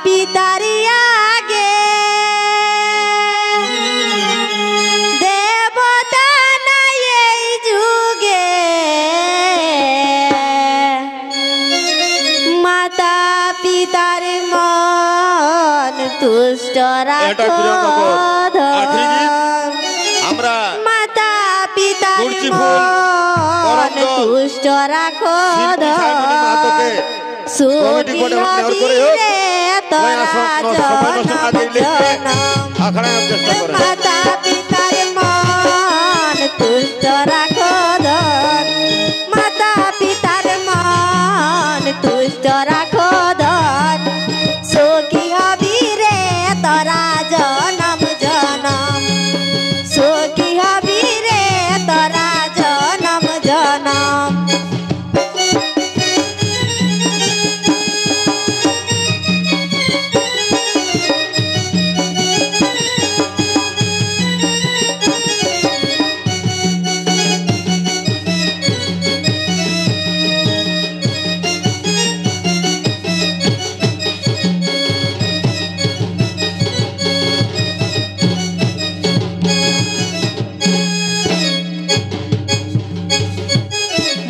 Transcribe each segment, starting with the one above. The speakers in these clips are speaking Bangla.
পিতার আগে দেবতা নাই এই যুগে, মাতা পিতার মন তুষ্ট রাখো। আমরা মাতা পিতার মন তুষ্ট রাখো। সুখী হবি রে তোরা জনম, মাতা পিতার মন তুষ্ট রাখো। মাতা পিতার মন তুষ্ট রাখো। সুখী হবি রে তোরা জনম জনম, সুখী হবি রে তোরা জনম জনম।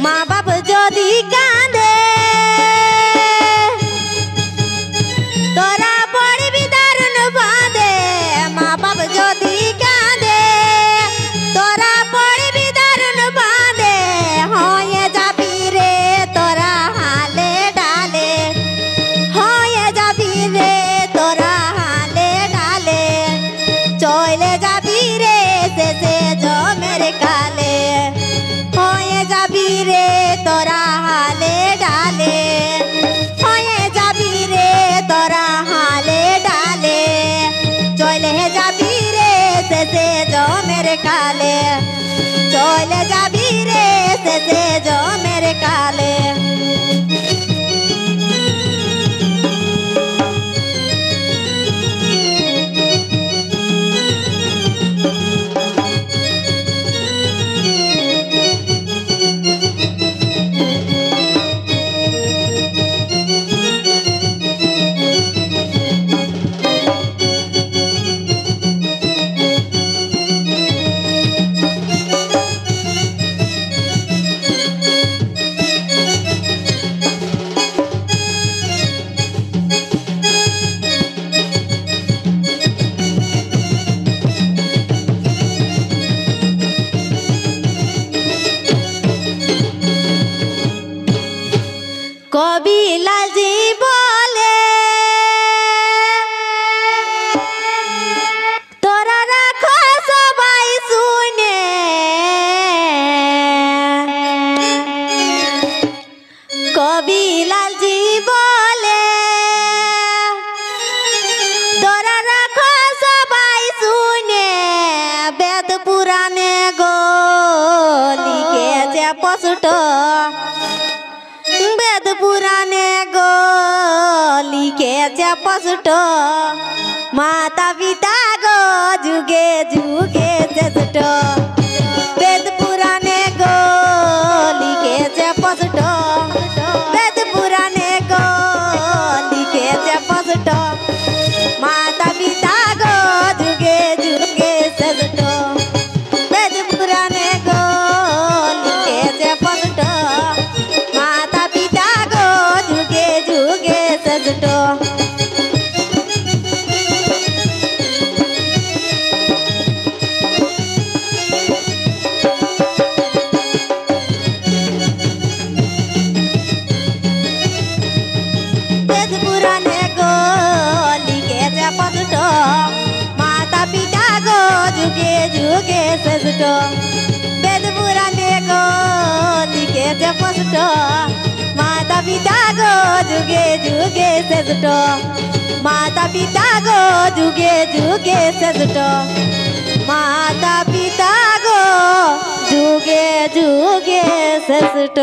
মা বাপ যদি কাঁদে তোরা পড়বি দারুণ বাঁধে। মা বাপ যদি কাঁদে তোরা পড়বি দারুণ বাঁধে। হয়ে যাবি রে তোরা হালে ডালে, হয়ে যাবি রে তোরা হালে ডালে। চলে যাবি রে শেষে জমের কালে, হয়ে যাবি রে তোরা হালে ডালে। হয়ে যাবি রে তোরা হালে ডালে। চলে যাবি রে শেষে জমের কালে, চলে যাবি রে শেষে জমের কালে। কবি লালজি বলে তোরা রাখো সবাই শুনে। কবি লালজি বলে তোরা রাখো সবাই শুনে। বেদ পুরাণে গো লিখেছে পশুট, বেদ পুরাণে গো লিখেছে পশুট। মাতা পিতা গো যুগে যুগে শ্রেষ্ঠ। বেদ পুরাণে গো লিখেছে পশুট, বেদ পুরাণে গো লিখেছে পশুট। মাতা পিতা গো যুগে যুগে শ্রেষ্ঠ। বেদ পুরাণে গো লিখেছে পশুট, মাতা পিতা গো যুগে যুগে শ্রেষ্ঠ। বেদ পুরাণে গো লিখেছে পশুট, মাতা পিতা গো যুগে যুগে শ্রেষ্ঠ। বেদ পুরাণে গো লিখেছে পশুট, মাতা পিতা গো যুগে যুগে শ্রেষ্ঠ। মাতা পিতা গো যুগে যুগে শ্রেষ্ঠ। মাতা পিতা গো যুগে যুগে শ্রেষ্ঠ।